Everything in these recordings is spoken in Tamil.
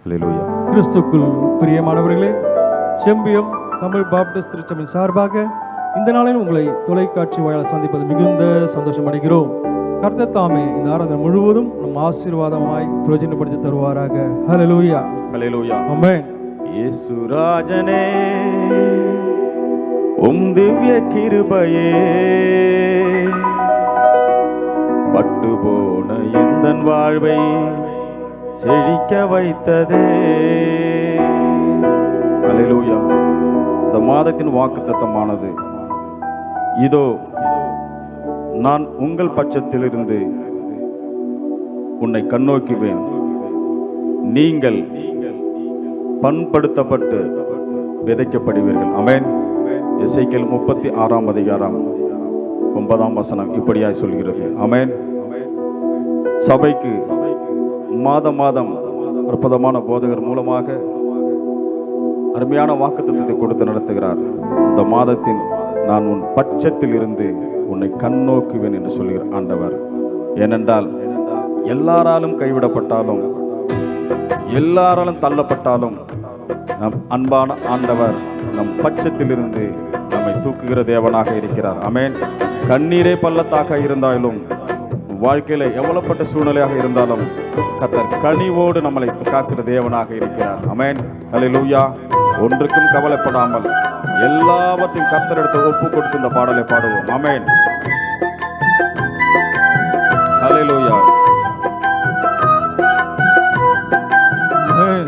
அல்லேலூயா. கிறிஸ்துக்குள் பிரியமானவர்களே, செம்பியம் தமிழ் பாப்டிஸ்ட் திருச்சபையின் சார்பாக இந்த நாளில் உங்களை தொலைக்காட்சி வாயிலாக சந்திப்பது மிகுந்த சந்தோஷம் அடைகிறோம். கர்த்தர் தாமே இந்த ஆராதனை முழுவதும் நம் ஆசீர்வாதமாய் பிரயோஜனப்படுத்தி தருவாராக. ஹல்லேலூயா, அல்லேலூயா. ஆமென். இயேசு ராஜனே, உம் திவ்ய கிருபையே பட்டு போன எந்தன் வாழ்வை செழிக்க வைத்ததே. அல்லேலூயா. இந்த மாதத்தின் வாக்குத்தத்தமானது, இதோ நான் உங்கள் பட்சத்திலிருந்து உன்னை கண்ணோக்குவேன், நீங்கள் பண்படுத்தப்பட்டு விதைக்கப்படுவீர்கள். ஆமென். எசேக்கியேல் 36 அதிகாரம் 9 இப்படியாய் சொல்கிறது. ஆமென். சபைக்கு மாதம் அற்புதமான போதகர் மூலமாக அருமையான வாக்குத்தத்தத்தை கொடுத்து நடத்துகிறார். இந்த மாதத்தில் நான் உன் பட்சத்தில் இருந்து உன்னை கண்ணோக்குவேன் என்று சொல்லுகிற ஆண்டவர். ஏனென்றால் எல்லாராலும் கைவிடப்பட்டாலும் எல்லாராலும் தள்ளப்பட்டாலும் நம் அன்பான ஆண்டவர் நம் பட்சத்திலிருந்து நம்மை தூக்குகிற தேவனாக இருக்கிறார். ஆமென். கண்ணீரே பள்ளத்தாக இருந்தாலும், வாழ்க்கையில எவ்வளவுப்பட்ட சூழ்நிலையாக இருந்தாலும் கர்த்தர் கனிவோடு நம்மளை காக்கிற தேவனாக இருக்கிறார். ஆமென். அல்லேலூயா. ஒன்றுக்கும் கவலைப்படாமல் எல்லாவற்றையும் கர்த்தர் எடுத்து ஒப்பு கொடுத்து இந்த பாடலை பாடுவோம். ஆமென். அல்லேலூயா. ஆமென்.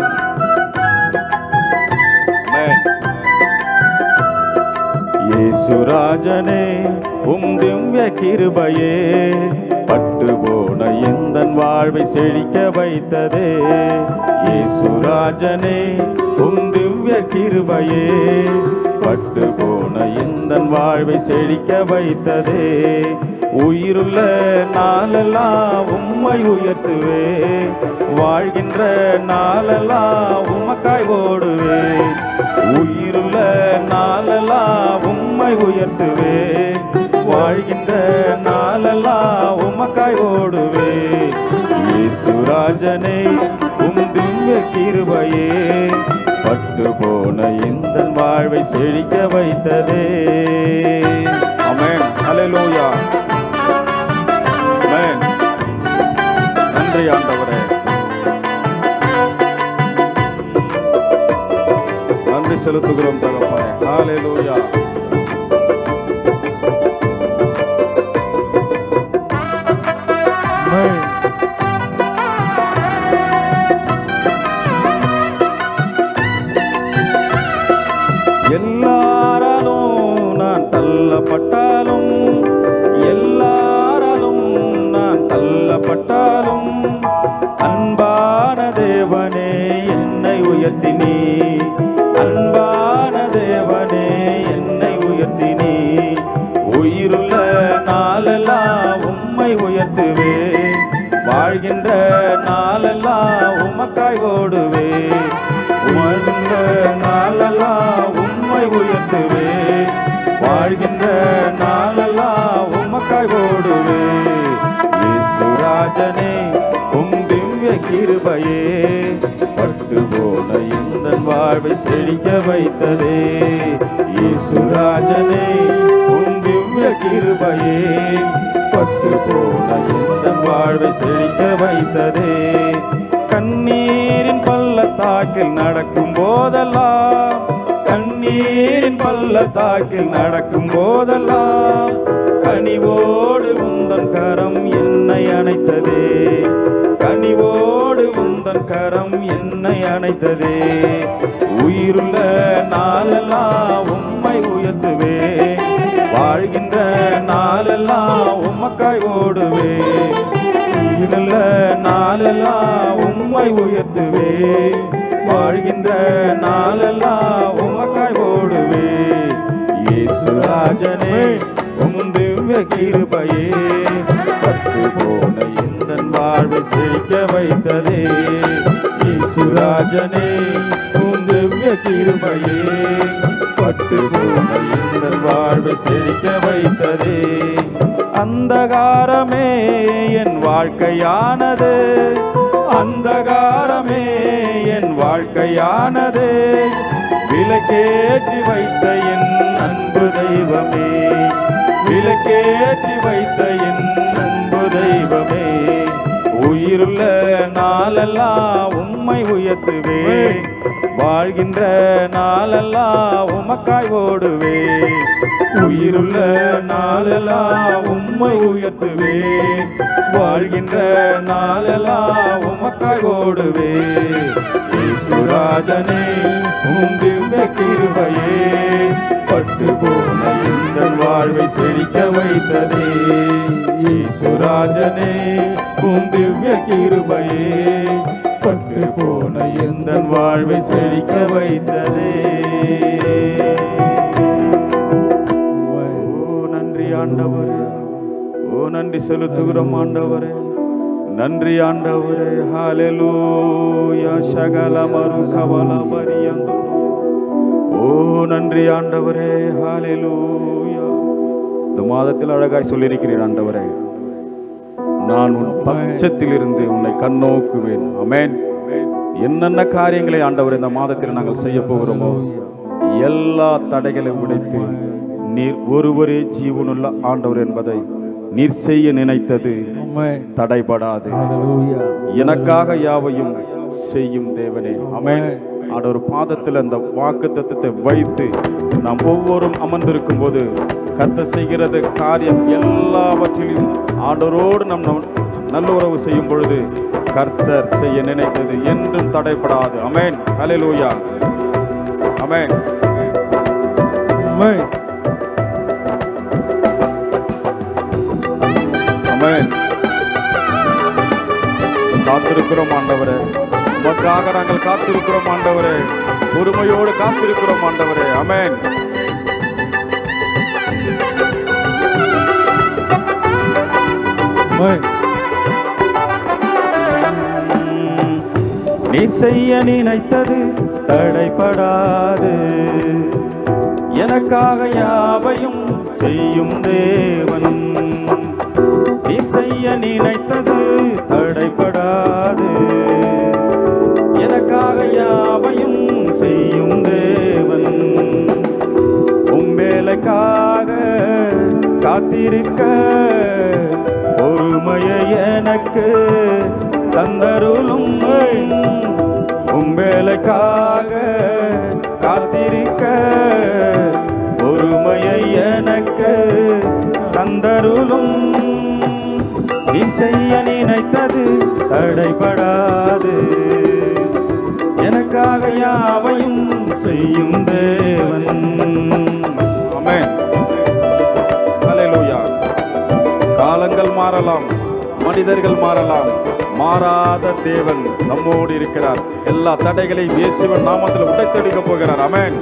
இயேசு ராஜனே, உம் திவ்ய கிருபையே பட்டு போன எந்தன் வாழ்வை செழிக்க வைத்ததே. இயேசு ராஜனே, உம் திவ்ய கிருபையே பட்டு போன எந்தன் வாழ்வை செழிக்க வைத்ததே. உயிருள்ள நாளெல்லாம் உம்மை உயர்த்துவே, வாழ்கின்ற நாளெல்லாம் உமக்காய் ஓடுவே. உயிருள்ள நாளெல்லாம் உம்மை உயர்த்துவே, வாழ்கின்ற நாளெல்லாம் உமக்காய் ஓடுவே. இயேசு ராஜனே, உம் திவ்ய கிருபையே பட்டு போன எந்தன் வாழ்வை செழிக்க வைத்ததே. ஆமென். அல்லேலூயா. ஆமென். நன்றி ஆண்டவரே, நன்றி செலுத்துகிறோம் தகப்பனே. ஹல்லேலூயா. ஆமென். எல்லாராலும் நான் தள்ளப்பட்டாலும், எல்லாராலும் நான் தள்ளப்பட்டாலும், அன்பான தேவனே என்னை உயர்த்தினீ, அன்பான தேவனே என்னை உயர்த்தினீ. உயிருள்ள நாளெல்லாம் உம்மை உயர்த்துவே, வாழ்கின்ற நாளெல்லாம் உமக்காய் ஓடுவே. வாழ்கின்ற நாளெல்லாம் உம்மை உயர்த்துவே, வாழ்கின்ற நாளெல்லாம் உமக்காய் ஓடுவே. இயேசு ராஜனே, உம் திவ்ய கிருபையே பட்டு போன எந்தன் வாழ்வை செழிக்க வைத்ததே. இயேசு ராஜனே, உம் திவ்ய கிருபையே பட்டு போன எந்தன் வாழ்வை செழிக்க வைத்ததே. கண்ணீரின் பள்ளத்தாக்கில் நடக்கும் போதெல்லாம், கண்ணீரின் பள்ளத்தாக்கில் நடக்கும் போதெல்லாம், கனிவோடு உந்தன் கரம் என்னை அணைத்ததே, கனிவோடு உந்தன் கரம் என்னை அணைத்ததே. உயிருள்ள நாளெல்லாம் உம்மை உயர்த்துவே, வாழ்கின்ற நாளெல்லாம் உமக்காய் ஓடுவே. உயிருள்ள நாளெல்லாம் உம்மை உயர்த்துவே, வாழ்கின்ற நாளெல்லாம் உமக்காய் ஓடுவே. இயேசு ராஜனே, உம் திவ்ய கிருபையே பட்டு போன எந்தன் வாழ்வை செழிக்க வைத்ததே. இயேசு ராஜனே, உம் திவ்ய கிருபையே பட்டு போன எந்தன் வாழ்வை செழிக்க வைத்ததே. அந்தகாரமே என் வாழ்க்கையானது, அந்தகாரமே என் வாழ்க்கையானது. விளக்கேற்றி வைத்த என் அன்பு தெய்வமே, விளக்கேற்றி வைத்த என் அன்பு தெய்வமே, உயிருள்ள நாளெல்லாம் உம்மை உயர்த்துவே, வாழ்கின்ற நாளெல்லாம் உமக்காய் ஓடுவே, உயிருள்ள நாளெல்லாம் உம்மை உயர்த்துவே, வாழ்கின்ற நாளெல்லாம் உமக்காய் ஓடுவே. இயேசுராஜனே உம் திவ்ய கிருபையே பட்டு போன எங்கள் வாழ்வை செழிக்க வைத்ததே. இயேசுராஜனே உம் திவ்ய கிருபையே பட்டு போன எங்கள் வாழ்வை செழிக்க வைத்ததே. ஓ நன்றி ஆண்டவரே, ஓ நன்றி செலுத்துகிறோம் ஆண்டவரே, நன்றி ஆண்டவரே. ஹல்லேலூயா சகலமரு கவலபரியந்தோ. ஓ நன்றி ஆண்டவரே, ஹல்லேலூயா. இந்த மாதத்தில் அழகாய் சொல்லியிருக்கிறீர் ஆண்டவரே, நான் உன் பட்சத்தில் இருந்து உன்னை கண்ணோக்குவேன். ஆமென். என்னென்ன காரியங்களை ஆண்டவரே இந்த மாதத்தில் நாங்கள் செய்ய போகிறோமோ எல்லா தடைகளை உடைத்து நீர் ஒருவரே ஜீவனுள்ள ஆண்டவர் என்பதை நீர் செய்ய நினைத்தது தடைபடாது. எனக்காக யாவையும் செய்யும் தேவனே. ஆமென். ஆண்டவர் பாதத்தில் அந்த வாக்குத்தத்தத்தை வைத்து நாம் ஒவ்வொரும் அமர்ந்திருக்கும் போது கர்த்தர் செய்கிறது காரியம் எல்லாவற்றிலும் ஆண்டவரோடு நம் நல்ல உறவு செய்யும் பொழுது கர்த்தர் செய்ய நினைத்தது என்றும் தடைபடாது. ஆமென். ஹல்லேலூயா. ஆமென். ஆமென். ஆமென். காத்திருக்கிறோம் ஆண்டவரே, உமக்காக நாங்கள் காத்திருக்கிறோம் ஆண்டவரே, பொறுமையோடு காத்திருக்கிறோம் ஆண்டவரே. ஆமென். நீ செய்ய நினைத்தது தடைபடாது, எனக்காக யாவையும் செய்யும் தேவன். நீ செய்ய நினைத்தது தடைபடாது, எனக்காக யாவையும் செய்யும் தேவன். உம்மேலைக்காக காத்திருக்க பொறுமையை எனக்கு தந்தருளும். உம்மேலைக்காக காத்திருக்க பொறுமையை எனக்கு தந்தருளும். நீ செய்ய நினைத்தது தடைபடாது, எனக்காக யாவையும் செய்யும் தேவன். ஆமென். ஹல்லேலூயா. காலங்கள் மாறலாம், மனிதர்கள் மாறலாம், மாறாத தேவன் நம்மோடு இருக்கிறார். எல்லா தடைகளையும் இயேசுவின் நாமத்தில் உடைத்தெடுக்க போகிறார். ஆமென்.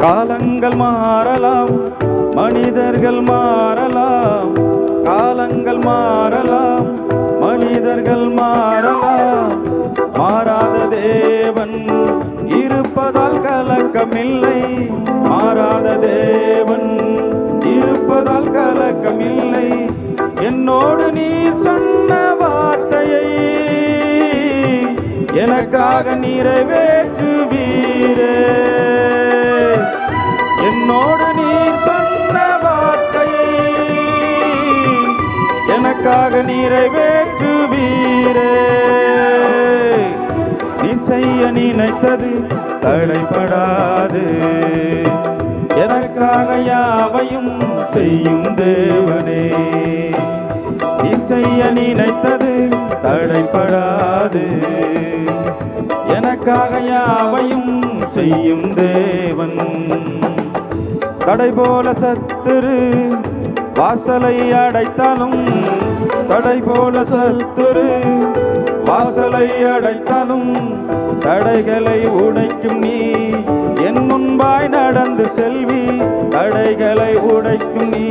காலங்கள் மாறலாம், மனிதர்கள் மாறலாம், காலங்கள் மாறலாம், மனிதர்கள் மாறலாம், மாறாத தேவன் இருப்பதால் கலக்கமில்லை, மாறாத தேவன் இருப்பதால் கலக்கமில்லை. என்னோடு நீர் சொன்ன வார்த்தையை எனக்காக நிறைவேற்றுவீரே. என்னோடு நீர் சொன்ன வார்த்தையை எனக்காக நிறைவேற்றுவீரே. நீ செய்ய நினைத்தது தடைபடாது, எனக்காக யாவையும் செய்யும் தேவனே. நீ செய்ய நினைத்தது தடைபடாது, எனக்காக யாவையும் செய்யும் தேவன். தடை போல சத்துரு வாசலை அடைத்தாலும், தடை போல சத்துரு வாசலை அடைத்தாலும், தடைகளை உடைக்கும் நீ என் முன்பாய் நடந்து செல்வி. தடைகளை உடைக்கும் நீ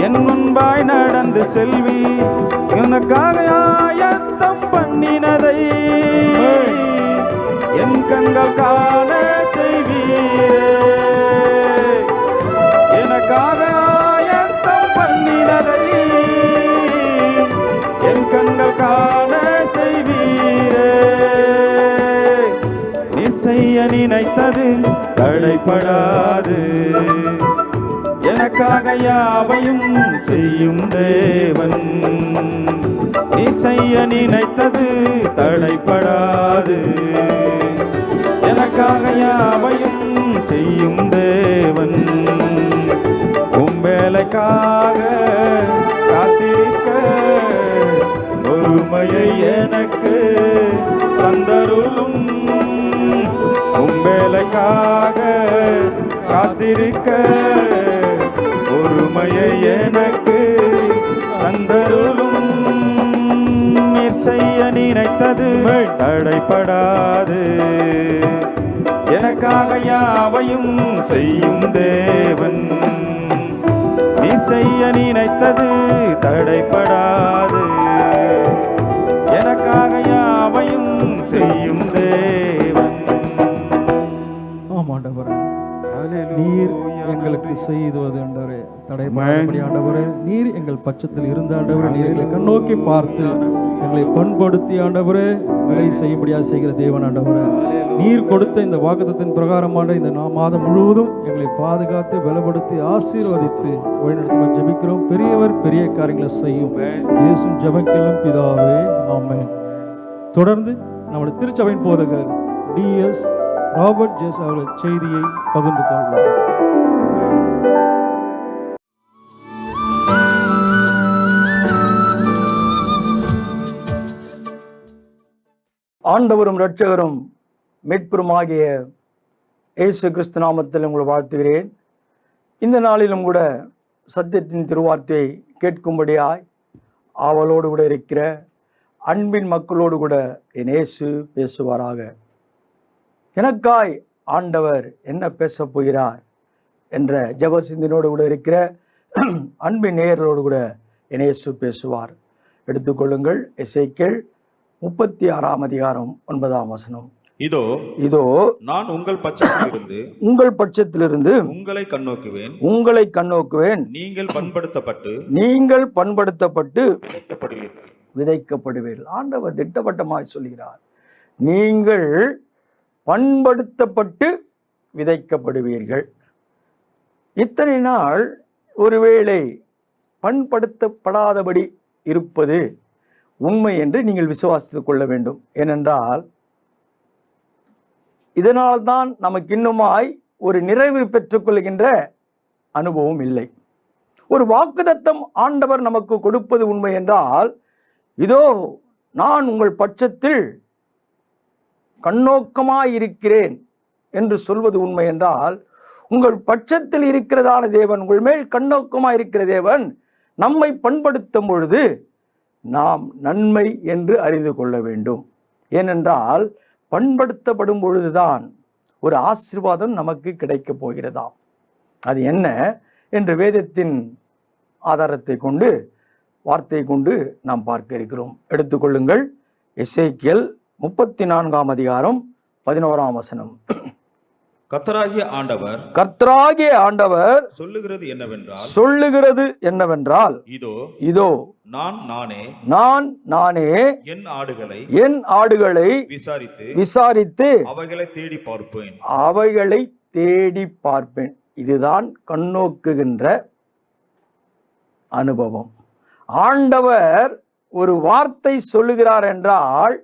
என் முன்பாய் நடந்து செல்வி, எனக்காக ஆயத்தம் பண்ணினதை என் கண்கள் காண செய்வீரே. எனக்காக ஆயத்தம் பண்ணினதை என் கண்கள் காண செய்வீரே. நீ செய்ய நினைத்தது தடைப்படாது, எனக்காக யாவையும் செய்யும் தேவன். நீ செய்ய நினைத்தது தடைப்படாது, எனக்காக யாவையும் செய்யும் தேவன். வேலைக்காக காத்திருக்க பொறுமையை எனக்கு தந்தருளும். வேலைக்காக காத்திருக்க பொறுமையை எனக்கு தந்தருளும். நீர் செய்ய நினைத்தது தடைப்படாது, எனக்காக யாவையும் செய்யும் தேவன். நீ செய்ய நினைத்தது தடைப்படாது, எனக்காக யாவையும் செய்யும் தேவன். ஆமாண்டவரே, நீர் எங்களுக்கு செய்துவது ஆண்டவரே தடைபடாதபடி ஆண்டவரே, நீர் எங்கள் பட்சத்தில் இருந்த ஆண்டவரே, நீர் எங்களை கண்ணோக்கி பார்த்து எங்களை பண்படுத்தி ஆண்டவரே வேலை செய்யும்படியாக செய்கிற தேவன் ஆண்டவரே. நீர் கொடுத்த இந்த வாக்குத்தத்தின் பிரகாரமான இந்த மாதம் முழுவதும் எங்களை பாதுகாத்து பலப்படுத்தி ஆசீர்வதித்து வழிநடத்தி ஜெபிக்கிறோம். பெரியவர் பெரிய காரியங்களை செய்யும் இயேசுவின் ஜெபங்களும் பிதாவே, ஆமென். தொடர்ந்து நம்முடைய திருச்சபையின் போதகர் DS ராபர்ட் ஜேஸ் அவர்கள் செய்தியை பகிர்ந்து கொள்வார். ஆண்டவரும் இரட்சகரும் மீட்பருமாகிய இயேசு கிறிஸ்து நாமத்தில் உங்களை வாழ்த்துகிறேன். இந்த நாளிலும் கூட சத்தியத்தின் திருவார்த்தையை கேட்கும்படியாய் ஆவலோடு கூட இருக்கிற அன்பின் மக்களோடு கூட என் இயேசு பேசுவாராக. எனக்காய் ஆண்டவர் என்ன பேசப் போகிறார் என்ற ஜெப சிந்தனையோடு கூட இருக்கிற அன்பின் நேயர்களோடு கூட என் இயேசு பேசுவார். எடுத்துக்கொள்ளுங்கள். எசேக்கியேல் 36ஆம் அதிகாரம் 9ஆம் வசனம். இதோ இதோ நான் உங்கள் பட்சத்திலிருந்து உங்களை கண்ணோக்குவேன். நீங்கள் பண்படுத்தப்பட்டு விதைக்கப்படுவீர்கள். ஆண்டவர் திட்டவட்டமாய் சொல்கிறார், நீங்கள் பண்படுத்தப்பட்டு விதைக்கப்படுவீர்கள். இத்தனை நாள் ஒருவேளை பண்படுத்தப்படாதபடி இருப்பது உண்மை என்று நீங்கள் விசுவாசித்துக் கொள்ள வேண்டும். ஏனென்றால் இதனால்தான் நமக்கு இன்னுமாய் ஒரு நிறைவு பெற்றுக்கொள்கின்ற அனுபவம் இல்லை. ஒரு வாக்குத்தத்தம் ஆண்டவர் நமக்கு கொடுப்பது உண்மை என்றால், இதோ நான் உங்கள் பட்சத்தில் கண்ணோக்கமாயிருக்கிறேன் என்று சொல்வது உண்மை என்றால், உங்கள் பட்சத்தில் இருக்கிறதான தேவன், உங்கள் மேல் கண்ணோக்கமாயிருக்கிற தேவன் நம்மை பண்படுத்தும் பொழுது நாம் நன்மை என்று அறிந்து கொள்ள வேண்டும். ஏனென்றால் பண்படுத்தப்படும் பொழுதுதான் ஒரு ஆசீர்வாதம் நமக்கு கிடைக்கப் போகிறதாம். அது என்ன என்று வேதத்தின் ஆதாரத்தை கொண்டு, வார்த்தையை கொண்டு நாம் பார்க்க இருக்கிறோம். எடுத்துக்கொள்ளுங்கள். எசேக்கியேல் 34ஆம் அதிகாரம் 11ஆம் வசனம். கர்த்தராகிய ஆண்டவர் சொல்லுகிறது என்னவென்றால் இதோ நான் நானே என் ஆடுகளை விசாரித்து அவைகளை தேடி பார்ப்பேன். இதுதான் கண்ணோக்குகின்ற அனுபவம். ஆண்டவர் ஒரு வார்த்தை சொல்லுகிறார் என்றால்,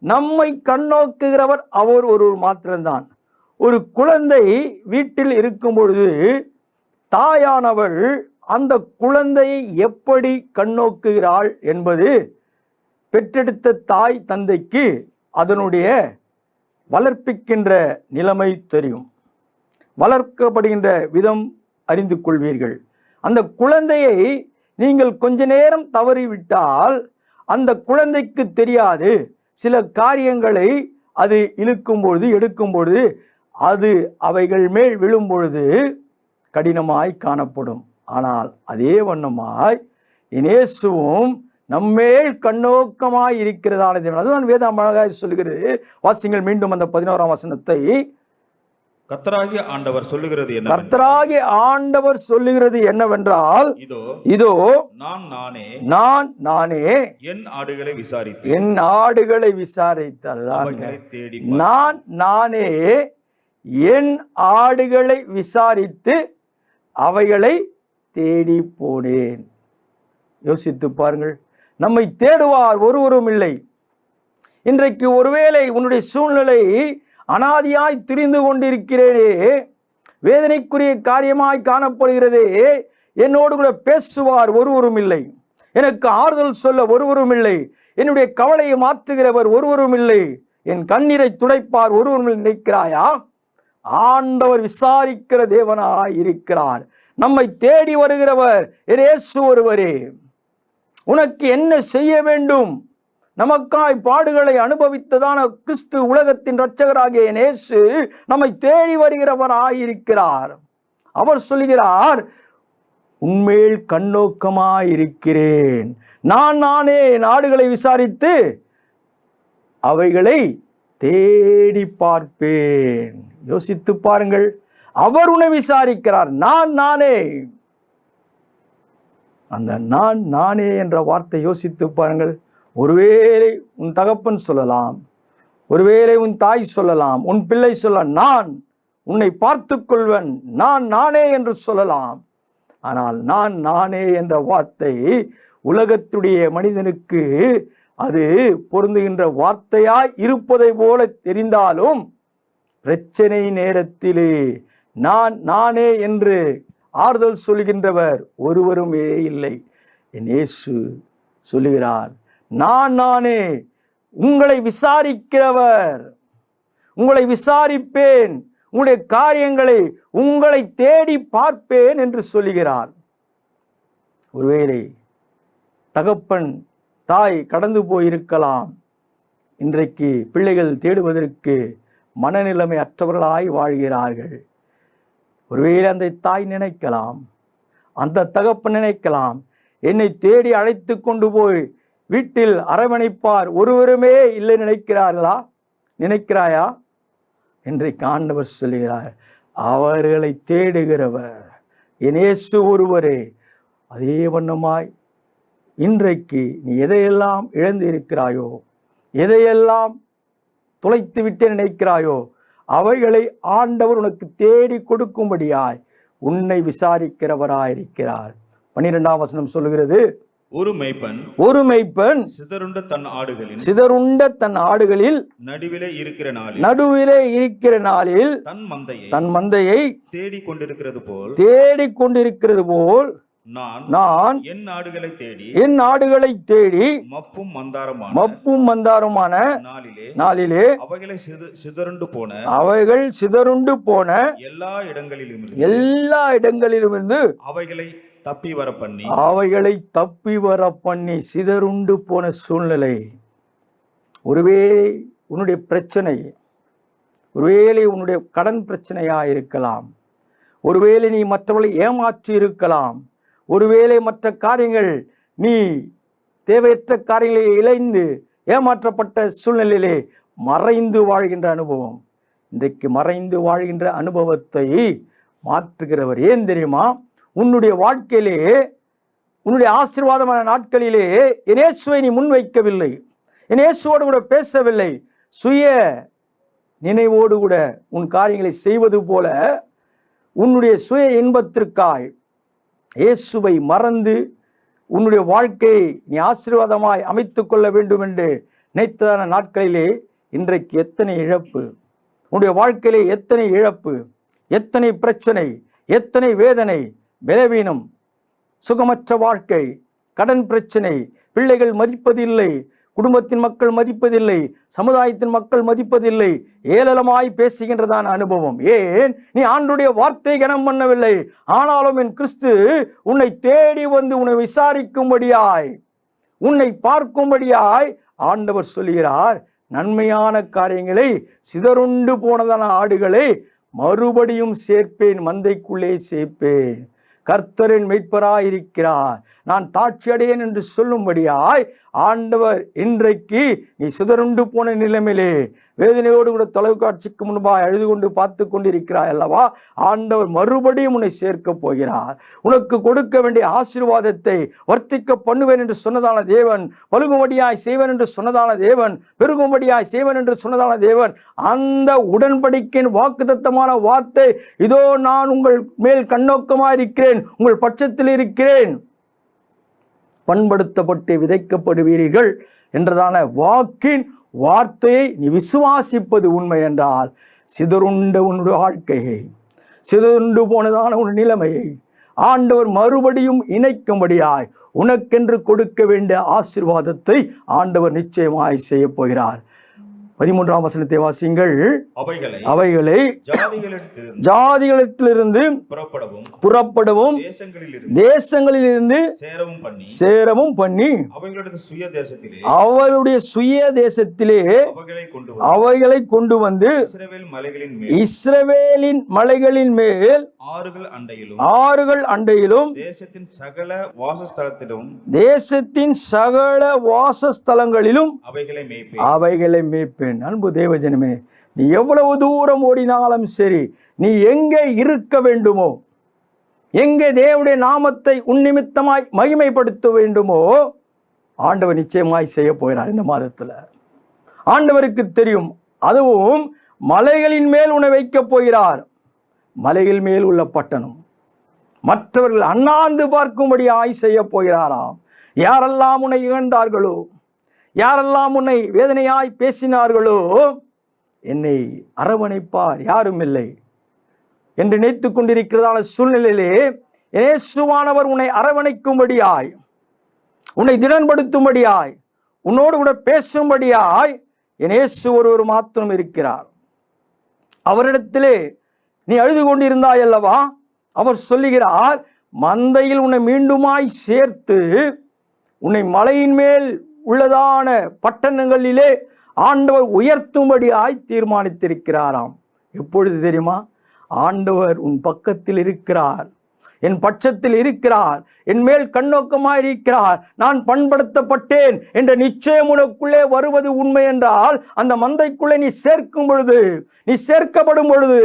நம்மை கண்ணோக்குகிறவர் அவர் ஒருவர் மாத்திரம்தான். ஒரு குழந்தை வீட்டில் இருக்கும் பொழுது தாயானவள் அந்த குழந்தையை எப்படி கண்ணோக்குகிறாள் என்பது பெற்றெடுத்த தாய் தந்தைக்கு அதனுடைய வளர்ப்பிக்கின்ற நிலைமை தெரியும். வளர்க்கப்படுகின்ற விதம் அறிந்து கொள்வீர்கள். அந்த குழந்தையை நீங்கள் கொஞ்ச நேரம் தவறிவிட்டால் அந்த குழந்தைக்கு தெரியாது. சில காரியங்களை அது இழுக்கும் பொழுது, எடுக்கும் பொழுது, அது அவைகள் மேல் விழும் பொழுது கடினமாய் காணப்படும். ஆனால் அதே வண்ணமாய் இயேசுவும் நம்மேல் கண்ணோக்கமாய் இருக்கிறதான தேவன். அதுதான் வேதம் அழகாய் சொல்கிறது. வாசிங்கள் மீண்டும் அந்த 11ஆம் வசனத்தை. கர்த்தராகிய ஆண்டவர் சொல்லுகிறது என்ன? கர்த்தராகிய ஆண்டவர் சொல்லுகிறது என்னவென்றால், இதோ நான் நானே என் ஆடுகளை விசாரித்து என் ஆடுகளை விசாரித்தல். நான் நானே என் ஆடுகளை விசாரித்து அவைகளை தேடி போனேன். யோசித்து பாருங்கள். நம்மை தேடுவார் ஒருவரும் இல்லை. இன்றைக்கு ஒருவேளை உன்னுடைய சூழ்நிலை அனாதியாய் திரிந்து கொண்டிருக்கிறேனே, வேதனைக்குரிய காரியமாய் காணப்படுகிறதே, என்னோடு கூட பேசுவார் ஒருவரும் இல்லை, எனக்கு ஆறுதல் சொல்ல ஒருவரும் இல்லை, என்னுடைய கவலையை மாற்றுகிறவர் ஒருவரும் இல்லை, என் கண்ணீரை துடைப்பார் ஒருவரும் நினைக்கிறாயா? ஆண்டவர் விசாரிக்கிற தேவனாய் இருக்கிறார். நம்மை தேடி வருகிறவர் இயேசு ஒருவரே. உனக்கு என்ன செய்ய வேண்டும்? நமக்காய் பாடுகளை அனுபவித்ததான கிறிஸ்து உலகத்தின் இரட்சகராகிய இயேசு நம்மை தேடி வருகிறவராயிருக்கிறார். அவர் சொல்கிறார், உன்மேல் கண்ணோக்கமாயிருக்கிறேன், நான் நானே நாடுகளை விசாரித்து அவைகளை தேடி பார்ப்பேன். யோசித்து பாருங்கள். அவர் உன்னை விசாரிக்கிறார். நான் நானே. அந்த நான் நானே என்ற வார்த்தை யோசித்து பாருங்கள். ஒருவேளை உன் தகப்பன் சொல்லலாம், ஒருவேளை உன் தாய் சொல்லலாம், உன் பிள்ளை சொல்ல, நான் உன்னை பார்த்து கொள்வன், நான் நானே என்று சொல்லலாம். ஆனால் நான் நானே என்ற வார்த்தை உலகத்துடைய மனிதனுக்கு அது பொருந்துகின்ற வார்த்தையாய் இருப்பதை போல தெரிந்தாலும், பிரச்சனை நேரத்திலே நான் நானே என்று ஆறுதல் சொல்கின்றவர் ஒருவருமே இல்லை. என் இயேசு சொல்லுகிறார், நான் நானே உங்களை விசாரிக்கிறவர், உங்களை விசாரிப்பேன், உங்களுடைய காரியங்களை உங்களை தேடி பார்ப்பேன் என்று சொல்லுகிறார். ஒருவேளை தகப்பன் தாய் கடந்து போயிருக்கலாம். இன்றைக்கு பிள்ளைகள் தேடுவதற்கு மனநிலைமை அற்றவர்களாய் வாழ்கிறார்கள். ஒருவேளை அந்த தாய் நினைக்கலாம், அந்த தகப்பன் நினைக்கலாம், என்னை தேடி அழைத்து கொண்டு போய் வீட்டில் அரவணைப்பார் ஒருவருமே இல்லை நினைக்கிறார்களா? நினைக்கிறாயா? இன்றைக்கு ஆண்டவர் சொல்லுகிறார், அவர்களை தேடுகிறவர் என் இயேசு ஒருவரே. அதே வண்ணமாய் இன்றைக்கு நீ எதையெல்லாம் இழந்து இருக்கிறாயோ, எதையெல்லாம் தொலைத்து விட்டு நினைக்கிறாயோ, அவைகளை ஆண்டவர் உனக்கு தேடி கொடுக்கும்படியாய் உன்னை விசாரிக்கிறவராயிருக்கிறார். 12ஆம் வசனம் சொல்லுகிறது, ஒரு மேய்ப்பன் சிதறுண்ட தன் ஆடுகளில் நடுவிலே இருக்கிற நாளில் தன் மந்தையை தேடிக் கொண்டிருக்கிறது போல் நான் என் ஆடுகளை தேடி மப்பும் மந்தாரமான நாளிலே அவைகள் சிதறுண்டு போன எல்லா இடங்களிலுமிருந்து அவைகளை தப்பி வர பண்ணி சிதறுண்டு போன சூழ்நிலை. ஒருவேளை உன்னுடைய பிரச்சனை, ஒருவேளை உன்னுடைய கடன் பிரச்சனையா இருக்கலாம், ஒருவேளை நீ மற்றவர்களை ஏமாற்றி இருக்கலாம், ஒருவேளை மற்ற காரியங்கள் நீ தேவையற்ற காரியங்களை இழைந்து ஏமாற்றப்பட்ட சூழ்நிலையிலே மறைந்து வாழ்கின்ற அனுபவம். இன்றைக்கு மறைந்து வாழ்கின்ற அனுபவத்தை மாற்றுகிறவர் ஏன் தெரியுமா? உன்னுடைய வாழ்க்கையிலே, உன்னுடைய ஆசீர்வாதமான நாட்களிலே இயேசுவை நீ முன்வைக்கவில்லை, இயேசுவோடு கூட பேசவில்லை, சுய நினைவோடு கூட உன் காரியங்களை செய்வது போல உன்னுடைய சுய இன்பத்திற்காய் இயேசுவை மறந்து உன்னுடைய வாழ்க்கையை நீ ஆசீர்வாதமாய் அமைத்து கொள்ள வேண்டும் என்று நினைத்ததான நாட்களிலே இன்றைக்கு எத்தனை இழப்பு, உன்னுடைய வாழ்க்கையிலே எத்தனை இழப்பு, எத்தனை பிரச்சனை, எத்தனை வேதனை, பலவீனம், சுகமற்ற வாழ்க்கை, கடன் பிரச்சனை, பிள்ளைகள் மதிப்பதில்லை, குடும்பத்தின் மக்கள் மதிப்பதில்லை, சமுதாயத்தின் மக்கள் மதிப்பதில்லை, ஏளனமாய் பேசுகின்றதான அனுபவம். ஏன்? நீ ஆண்டவருடைய வார்த்தை கனம் பண்ணவில்லை. ஆனாலும் என் கிறிஸ்து உன்னை தேடி வந்து உன்னை விசாரிக்கும்படியாய், உன்னை பார்க்கும்படியாய் ஆண்டவர் சொல்கிறார், நன்மையான காரியங்களை, சிதறுண்டு போனதான ஆடுகளை மறுபடியும் சேர்ப்பேன், மந்தைக்குள்ளே சேர்ப்பேன். கர்த்தரின் மெய்ப்பராயிருக்கிறார், நான் தாட்சி அடையேன் என்று சொல்லும்படியாய் ஆண்டவர் இன்றைக்கு நீ சிதறுண்டு போன நிலைமையிலே வேதனையோடு கூட தொலைக்காட்சிக்கு முன்பாக அழுது கொண்டு பார்த்து கொண்டிருக்கிறாய் அல்லவா, ஆண்டவர் மறுபடியும் உன்னை சேர்க்க போகிறார். உனக்கு கொடுக்க வேண்டிய ஆசீர்வாதத்தை வர்த்திக்க பண்ணுவேன் என்று சொன்னதான தேவன், பலுகும்படியாய் செய்வேன் என்று சொன்னதான தேவன், பெருகும்படியாய் செய்வேன் என்று சொன்னதான தேவன், அந்த உடன்படிக்கையின் வாக்குத்தத்தமான வார்த்தை, இதோ நான் உங்கள் மேல் கண்ணோக்கமாக இருக்கிறேன், உங்கள் பட்சத்தில் இருக்கிறேன், பண்படுத்தப்பட்டு விதைக்கப்படுவீர்கள் என்றதான வாக்கின் வார்த்தையை நீ விசுவாசிப்பது உண்மை என்றால், சிதறுண்ட உன்னுடைய வாழ்க்கையை, சிதறுண்டு போனதான உன் நிலைமையை ஆண்டவர் மறுபடியும் இணைக்கும்படியாய் உனக்கென்று கொடுக்க வேண்டிய ஆசீர்வாதத்தை ஆண்டவர் நிச்சயமாய் செய்ய போகிறார். 13ஆம் வசனத்தை வாசியுங்கள். அவைகளை ஜாதிகளிடத்திலிருந்து புறப்படவும் தேசங்களிலிருந்து சேரவும் பண்ணி அவருடைய சுய தேசத்திலே அவைகளை கொண்டு வந்து இஸ்ரவேலின் மலைகளின் மேல் ஆறுகள் அண்டையிலும் தேசத்தின் சகல வாசஸ்தலங்களிலும் அவைகளை மேய்ப்பேன். அன்பு தேவஜனமே, நீ எவ்வளவு தூரம் ஓடினாலும் சரி, நீ எங்கே இருக்க வேண்டுமோ, எங்கே தேவனுடைய நாமத்தை உன்னிமித்தமாய் மகிமைப்படுத்த வேண்டுமோ, ஆண்டவர் நிச்சயமாய் செய்ய போகிறார். இந்த மாதத்தில் ஆண்டவருக்கு தெரியும். அதுவும் மலைகளின் மேல் உன்னை வைக்கப் போகிறார். மலைகள் மேல் உள்ள பட்டணம் மற்றவர்கள் அண்ணாந்து பார்க்கும்படியாய் செய்ய போகிறாராம். யாரெல்லாம் உன்னை இகழ்ந்தார்களோ, யாரெல்லாம் உன்னை வேதனையாய் பேசினார்களோ, என்னை அரவணைப்பார் யாரும் இல்லை என்று நினைத்துக் கொண்டிருக்கிறதான சூழ்நிலையிலே இயேசுவானவர் உன்னை அரவணைக்கும்படியாய், உன்னை திடன்படுத்தும்படியாய், உன்னோடு கூட பேசும்படியாய் என் இயேசு ஒருவர் மாத்திரம் இருக்கிறார். அவரிடத்திலே நீ அழுது கொண்டிருந்தாய் அல்லவா, அவர் சொல்லுகிறார், மந்தையில் உன்னை மீண்டுமாய் சேர்த்து உன்னை மலையின் மேல் உள்ளதான பட்டணங்களிலே ஆண்டவர் உயர்த்தும்படியாய் தீர்மானித்திருக்கிறாராம். எப்பொழுது தெரியுமா? ஆண்டவர் உன் பக்கத்தில் இருக்கிறார், என் பட்சத்தில் இருக்கிறார், என் மேல் கண்ணோக்கமாய் இருக்கிறார், நான் பண்படுத்தப்பட்டேன் என்ற நிச்சயம் உனக்குள்ளே வருவது உண்மை என்றால், அந்த மந்தைக்குள்ளே நீ சேர்க்கும் பொழுது, நீ சேர்க்கப்படும் பொழுது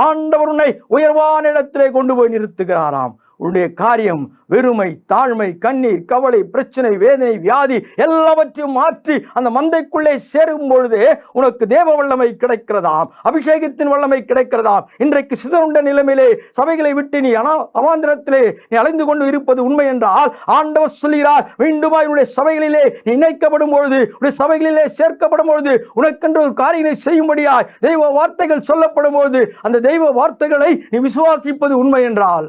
ஆண்டவர் உன்னை உயர்வான இடத்திலே கொண்டு போய் நிறுத்துகிறாராம். உன்னுடைய காரியம் வெறுமை, தாழ்மை, கண்ணீர், கவலை, பிரச்சனை, வேதனை, வியாதி எல்லாவற்றையும் மாற்றி அந்த மந்தைக்குள்ளே சேரும் பொழுது உனக்கு தேவ வல்லமை கிடைக்கிறதாம், அபிஷேகத்தின் வல்லமை கிடைக்கிறதாம். இன்றைக்கு சிதறுண்ட நிலைமையிலே சபைகளை விட்டு நீ அவாந்திரத்திலே நீ அலைந்து கொண்டு இருப்பது உண்மை என்றால், ஆண்டவர் சொல்கிறார், மீண்டுமாய் உன்னுடைய சபைகளிலே நீ இணைக்கப்படும் பொழுது, உன்னுடைய சபைகளிலே சேர்க்கப்படும் பொழுது, உனக்கென்று ஒரு காரியங்களை செய்யும்படியாய் தெய்வ வார்த்தைகள் சொல்லப்படும் பொழுது, அந்த தெய்வ வார்த்தைகளை நீ விசுவாசிப்பது உண்மை என்றால்,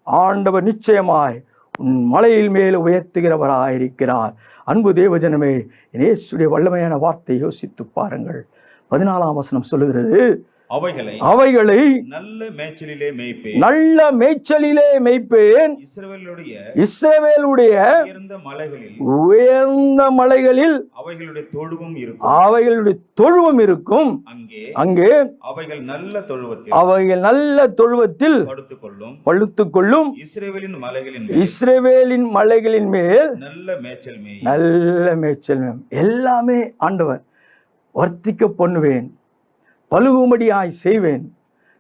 ஆண்டவர் நிச்சயமாய் உன் மலையில் மேல் உயர்த்துகிறவராயிருக்கிறார். அன்பு தேவஜனமே, இயேசுடைய வல்லமையான வார்த்தை யோசித்து பாருங்கள். 14ஆம் வசனம் சொல்லுகிறது, அவைகளை நல்ல மேய்ச்சலிலே மேய்ப்பேன், இஸ்ரவேலுடைய உயர்ந்த மலைகளில் அவைகளுடைய தொழுவம் இருக்கும், அங்கே அவைகள் நல்ல தொழுவத்தில் படுத்துக் கொள்ளும், இஸ்ரவேலின் மலைகளின் மேல் நல்ல மேய்ச்சல். எல்லாமே ஆண்டவர் வர்த்திக்க பண்ணுவேன், பலுகும்படியாய் செய்வேன்,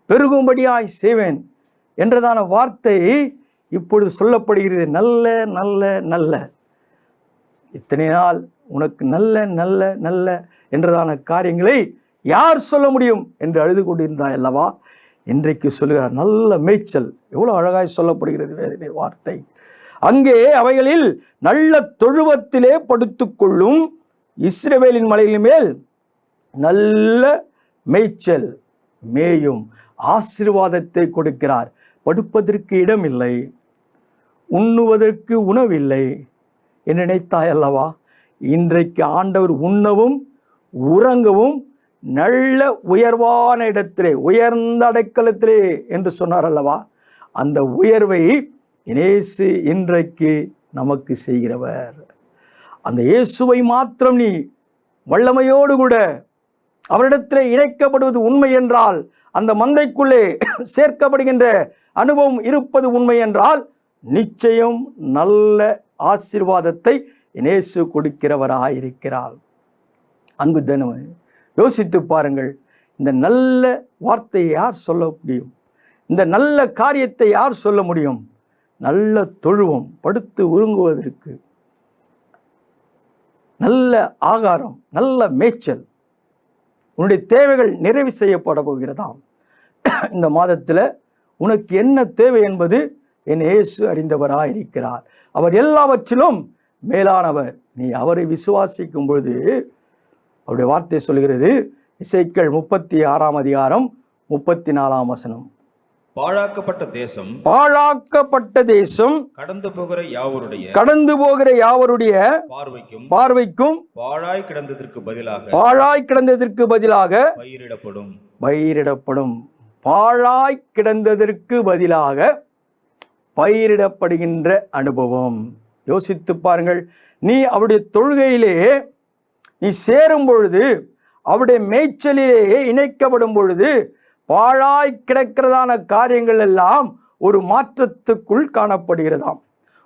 பெருகும்படியாய் செய்வேன் என்றதான வார்த்தை இப்பொழுது சொல்லப்படுகிறது. நல்ல நல்ல நல்ல, இத்தனை நாள் உனக்கு நல்ல நல்ல நல்ல என்றதான காரியங்களை யார் சொல்ல முடியும் என்று அழுது கொண்டிருந்தாய் அல்லவா, இன்றைக்கு சொல்லுகிறார் நல்ல மேய்ச்சல். எவ்வளவு அழகாய் சொல்லப்படுகிறது வேதனை வார்த்தை. அங்கே அவைகளில் நல்ல தொழுவத்திலே படுத்துக்கொள்ளும், இஸ்ரவேலின் மலையின் மேல் நல்ல மேய்ச்சல் மேயும். ஆசீர்வாதத்தை கொடுக்கிறார். படுப்பதற்கு இடம் இல்லை, உண்ணுவதற்கு உணவில்லை என்று நினைத்தாய் அல்லவா, இன்றைக்கு ஆண்டவர் உண்ணவும் உறங்கவும் நல்ல உயர்வான இடத்திலே, உயர்ந்த அடைக்கலத்திலே என்று சொன்னார் அல்லவா, அந்த உயர்வை இயேசு இன்றைக்கு நமக்கு செய்கிறவர். அந்த இயேசுவை மாத்திரம் நீ வல்லமையோடு கூட அவரிடத்திலே இணைக்கப்படுவது உண்மை என்றால், அந்த மந்தைக்குள்ளே சேர்க்கப்படுகின்ற அனுபவம் இருப்பது உண்மை என்றால், நிச்சயம் நல்ல ஆசீர்வாதத்தை இயேசு கொடுக்கிறவராயிருக்கிறார். அன்பு தினமே யோசித்து பாருங்கள், இந்த நல்ல வார்த்தையை யார் சொல்ல முடியும்? இந்த நல்ல காரியத்தை யார் சொல்ல முடியும்? நல்ல தொழுவம், படுத்து உறங்குவதற்கு நல்ல ஆகாரம், நல்ல மேய்ச்சல், உன்னுடைய தேவைகள் நிறைவு செய்யப்பட போகிறதாம். இந்த மாதத்தில் உனக்கு என்ன தேவை என்பது என் இயேசு அறிந்தவராயிருக்கிறார். அவர் எல்லாவற்றிலும் மேலானவர். நீ அவரை விசுவாசிக்கும் பொழுது அவருடைய வார்த்தை சொல்கிறது, எசேக்கியேல் 36 அதிகாரம் 34 வசனம். பாழாக்கப்பட்ட தேசம், பாழாக்கப்பட்ட தேசம் கடந்து போகிற யாவருடைய பார்வைக்கும் பாழாய் கிடந்ததற்கு பதிலாக பயிரிடப்படும். பாழாய் கிடந்ததற்கு பதிலாக பயிரிடப்படுகின்ற அனுபவம். யோசித்து பாருங்கள், நீ அவருடைய தொழுகையிலே நீ சேரும் பொழுது, அவருடைய மேய்ச்சலிலே இணைக்கப்படும் பொழுது, பாழாய் கிடக்கிறதான காரியங்கள் எல்லாம் ஒரு மாற்றத்துக்குள் காணப்படுகிறதாம்,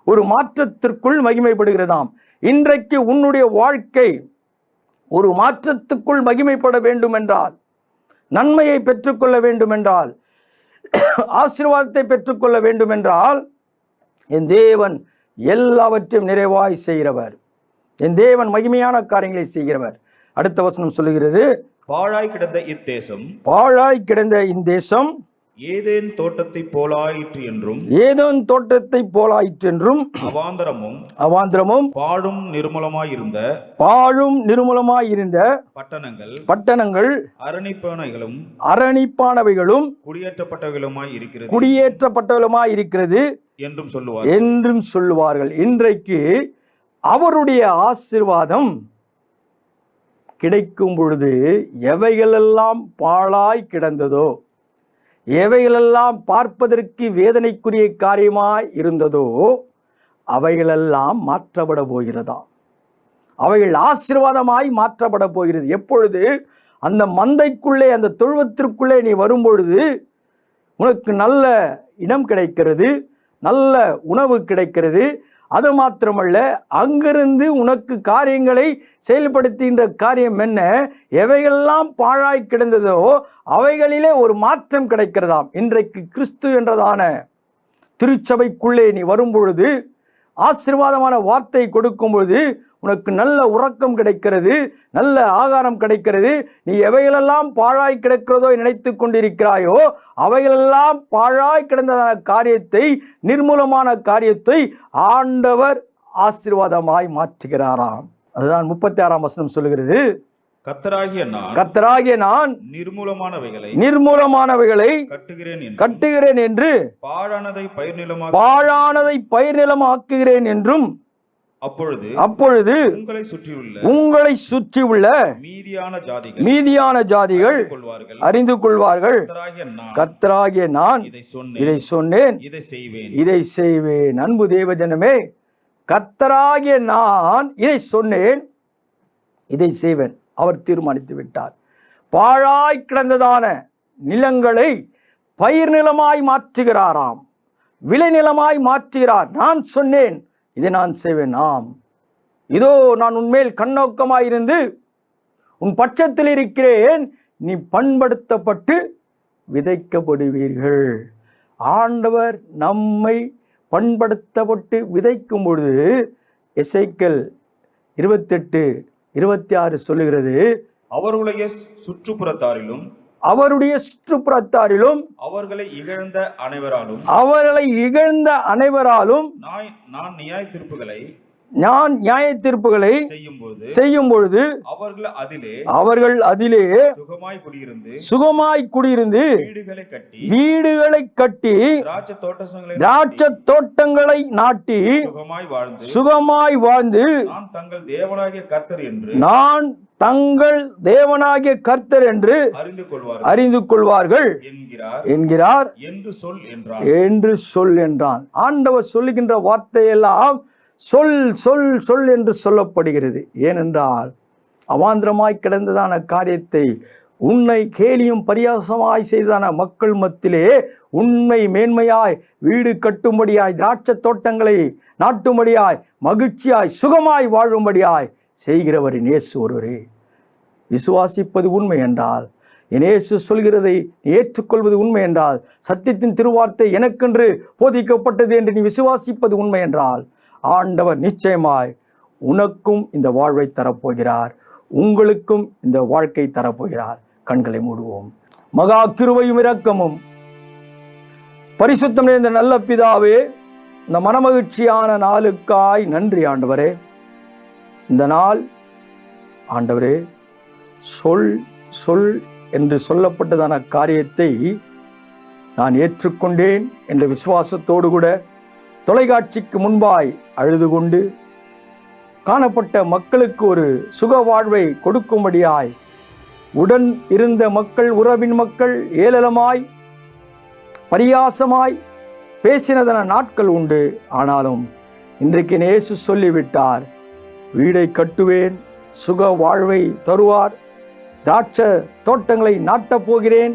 ஒரு மாற்றத்திற்குள் மகிமைப்படுகிறதாம். இன்றைக்கு உன்னுடைய வாழ்க்கை ஒரு மாற்றத்துக்குள் மகிமைப்பட வேண்டும் என்றால், நன்மையை பெற்றுக்கொள்ள வேண்டும் என்றால், ஆசீர்வாதத்தை பெற்றுக்கொள்ள வேண்டும் என்றால், என் தேவன் எல்லாவற்றையும் நிறைவாய் செய்கிறவர். என் தேவன் மகிமையான காரியங்களை செய்கிறவர். அடுத்த வசனம் சொல்லுகிறது, பாழாய் கிடந்த இத்தேசம் ஏதேன் தோட்டத்தை போலாயிற்று என்றும் அவாந்தரமும் பாழும் நிர்மூலமாயிருந்த பட்டணங்கள் அரணிப்பானவைகளும் குடியேற்றப்பட்டவர்களுமாய் இருக்கிறது என்றும் சொல்லுவார்கள். இன்றைக்கு அவருடைய ஆசீர்வாதம் கிடைக்கும் பொழுது எவைகளெல்லாம் பாழாய் கிடந்ததோ, எவைகளெல்லாம் பார்ப்பதற்கு வேதனைக்குரிய காரியமாய் இருந்ததோ, அவைகளெல்லாம் மாற்றப்பட போகிறதாம். அவைகள் ஆசீர்வாதமாய் மாற்றப்பட போகிறது. எப்பொழுது அந்த மந்தைக்குள்ளே, அந்த தொழுவத்திற்குள்ளே நீ வரும்பொழுது உனக்கு நல்ல இடம் கிடைக்கிறது, நல்ல உணவு கிடைக்கிறது. அது மாத்திரமல்ல, அங்கிருந்து உனக்கு காரியங்களை செயல்படுத்துகின்ற காரியம் என்ன? எவைகளெல்லாம் பாழாய் கிடந்ததோ அவைகளிலே ஒரு மாற்றம் கிடைக்கிறதாம். இன்றைக்கு கிறிஸ்து என்றதான திருச்சபைக்குள்ளே நீ வரும்பொழுது, ஆசீர்வாதமான வார்த்தை கொடுக்கும் பொழுது உனக்கு நல்ல உறக்கம் கிடைக்கிறது, நல்ல ஆகாரம் கிடைக்கிறது. நீ எவைகளெல்லாம் பாழாய் கிடக்கிறதோ நினைத்து கொண்டிருக்கிறாயோ, அவைகளெல்லாம் பாழாய் கிடந்ததான காரியத்தை, நிர்மூலமான காரியத்தை ஆண்டவர் ஆசீர்வாதமாய் மாற்றுகிறாராம். அதுதான் 36 வசனம் சொல்லுகிறது, கர்த்தராகிய நான் நிர்மூலமானவைகளை கட்டுகிறேன் என்று, பாழானதை பயிர் நிலமாக்குகிறேன் என்றும், அப்பொழுது உங்களை சுற்றியுள்ள மீதியான ஜாதிகள் அறிந்து கொள்வார்கள், கர்த்தராகிய நான் இதை சொன்னேன், இதை செய்வேன். அன்பு தேவஜனமே, கர்த்தராகிய நான் இதை சொன்னேன், இதை செய்வேன். அவர் தீர்மானித்து விட்டார். பாழாய் கிடந்ததான நிலங்களை பயிர் நிலமாய் மாற்றுகிறாராம், விளைநிலமாய் மாற்றுகிறார். நான் சொன்னேன், இதை நான் செய்வேன். ஆம், இதோ நான் உன்மேல் கண்ணோக்கமாயிருந்து உன் பட்சத்தில் இருக்கிறேன், நீ பண்படுத்தப்பட்டு விதைக்கப்படுவீர்கள். ஆண்டவர் நம்மை பண்படுத்தப்பட்டு விதைக்கும் பொழுது எசேக்கியேல் 28:26 சொல்லுகிறது, அவருடைய சுற்றுப்புறத்தாரிலும் அவர்களை இகழ்ந்த அனைவராலும் நான் நியாய தீர்ப்புகளை செய்யும் பொழுது அவர்கள் அதிலே சுகமாய் குடியிருந்து வீடுகளை கட்டி திராட்சை தோட்டங்களை நாட்டி சுகமாய் வாழ்ந்து நான் தங்கள் தேவனாகிய கர்த்தர் என்று அறிந்து கொள்வார்கள் என்கிறார் என்று சொல் என்றான். ஆண்டவர் சொல்லுகின்ற வார்த்தையெல்லாம் சொல் என்று சொல்லப்படுகிறது. ஏனென்றால் அவாந்திரமாய் கிடந்ததான காரியத்தை உன்னை கேலியும் பரியாசமாய் செய்ததான மக்கள் மத்தியிலே உண்மை மேன்மையாய் வீடு கட்டும்படியாய் திராட்சை தோட்டங்களை நாட்டும்படியாய் மகிழ்ச்சியாய் சுகமாய் வாழும்படியாய் செய்கிறவர் இயேசு ஒருவரே. விசுவாசிப்பது உண்மை என்றால், இயேசு சொல்கிறதை ஏற்றுக்கொள்வது உண்மை என்றால், சத்தியத்தின் திருவார்த்தை எனக்கென்று போதிக்கப்பட்டது என்று நீ விசுவாசிப்பது உண்மை என்றால், ஆண்டவர் நிச்சயமாய் உனக்கும் இந்த வாழ்வை தரப்போகிறார், உங்களுக்கும் இந்த வாழ்க்கை தரப்போகிறார். கண்களை மூடுவோம். மகா கிருபையும் இரக்கமும் பரிசுத்தம் நிறைந்த நல்ல பிதாவே, இந்த மனமகிழ்ச்சியான நாளுக்காய் நன்றி ஆண்டவரே. இந்த நாள் ஆண்டவரே சொல் சொல் என்று சொல்லப்பட்டதான காரியத்தை நான் ஏற்றுக்கொண்டேன் என்ற விசுவாசத்தோடு கூட தொலைக்காட்சிக்கு முன்பாய் அழுது கொண்டு காணப்பட்ட மக்களுக்கு ஒரு சுக வாழ்வை கொடுக்கும்படியாய் உடன் இருந்த மக்கள், உறவின் மக்கள் ஏளனமாய் பரியாசமாய் பேசினதான நாட்கள் உண்டு. ஆனாலும் இன்றைக்கு இயேசு சொல்லிவிட்டார், வீடை கட்டுவேன், சுக வாழ்வை தருவார், திராட்சை தோட்டங்களை நாட்டப் போகிறேன்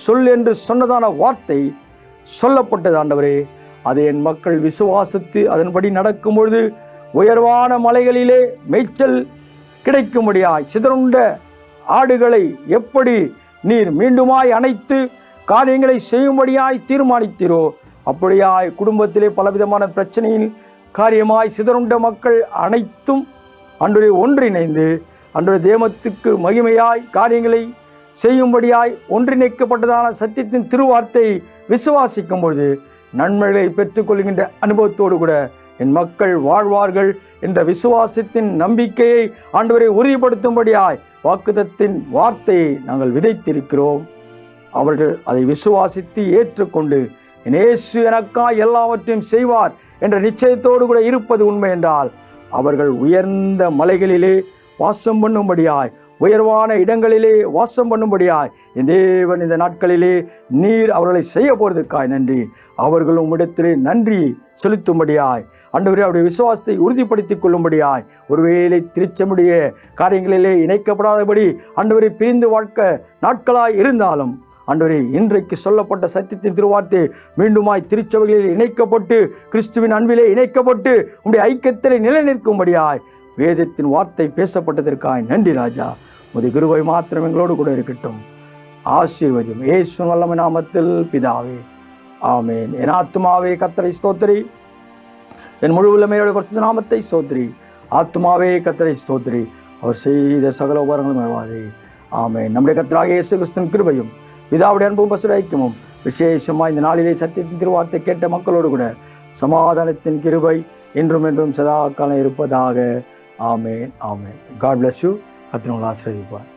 சொல் என்று சொன்னதான வார்த்தை சொல்லப்பட்டது ஆண்டவரே. அதை என் மக்கள் விசுவாசித்து அதன்படி நடக்கும் பொழுது உயர்வான மலைகளிலே மேய்ச்சல் கிடைக்கும்படியாய், சிதறுண்ட ஆடுகளை எப்படி நீர் மீண்டுமாய் அணைத்து காரியங்களை செய்யும்படியாய் தீர்மானித்தீரோ, அப்படியாய் குடும்பத்திலே பலவிதமான பிரச்சனையில் காரியமாய் சிதறுண்ட மக்கள் அனைத்தும் அன்றைய ஒன்றிணைந்து அன்றைய தேவத்துக்கு மகிமையாய் காரியங்களை செய்யும்படியாய் ஒன்றிணைக்கப்பட்டதான சத்தியத்தின் திருவார்த்தை விசுவாசிக்கும் பொழுது நன்மைகளை பெற்றுக்கொள்கின்ற அனுபவத்தோடு கூட என் மக்கள் வாழ்வார்கள் என்ற விசுவாசத்தின் நம்பிக்கையை ஆண்டவரை உறுதிப்படுத்தும்படியாய் வாக்குத்தத்தின் வார்த்தையை நாங்கள் விதைத்திருக்கிறோம். அவர்கள் அதை விசுவாசித்து ஏற்றுக்கொண்டு இயேசு எனக்காய் எல்லாவற்றையும் செய்வார் என்ற நிச்சயத்தோடு கூட இருப்பது உண்மை என்றால், அவர்கள் உயர்ந்த மலைகளிலே வாசம் பண்ணும்படியாய், உயர்வான இடங்களிலே வாசம் பண்ணும்படியாய் என் தேவன் இந்த நாட்களிலே நீர் அவர்களை செய்ய போறதுக்காய் நன்றி. அவர்களும் உம்மிடத்திலே நன்றி செலுத்தும்படியாய் ஆண்டவரே அவருடைய விசுவாசத்தை உறுதிப்படுத்திக் கொள்ளும்படியாய், ஒருவேளை திருச்சமுடைய காரியங்களிலே இணைக்கப்படாதபடி ஆண்டவரை பிரிந்து வாழ்க்க நாட்களாய் இருந்தாலும் ஆண்டவரே இன்றைக்கு சொல்லப்பட்ட சத்தியத்தின் திருவார்த்தை மீண்டுமாய் திருச்சபைகளில் இணைக்கப்பட்டு கிறிஸ்துவின் அன்பிலே இணைக்கப்பட்டு உம்முடைய ஐக்கியத்திலே நிலைநிற்கும்படியாய் வேதத்தின் வார்த்தை பேசப்பட்டதற்காய் நன்றி ராஜா. உமது கிருபை மாத்திரம் எங்களோடு கூட இருக்கட்டும். ஆசீர்வதியும் இயேசுவின் வல்லமை நாமத்தில் பிதாவே, ஆமென். என் ஆத்துமாவே கர்த்தரை ஸ்தோத்திரி, என் முழு உள்ளமையோட பரிசுத்த நாமத்தை ஸ்தோத்திரி. ஆத்துமாவே கர்த்தரை ஸ்தோத்திரி, அவர் செய்த சகல உபகாரங்களும் மறவாதே. ஆமென். நம்முடைய கர்த்தராகிய இயேசு கிறிஸ்துவின் கிருபையும் பிதாவுடைய அன்பும் பரிசுத்த ஐக்கியமும் விசேஷமாக இந்த நாளிலே சத்தியத்தின் திருவார்த்தை கேட்ட மக்களோடு கூட சமாதானத்தின் கிருபை இன்றும் என்றும் சதா காலம் இருப்பதாக. ஆமென், ஆமென். God bless you. கர்த்தர் உங்களை ஆசீர்வதிப்பார்.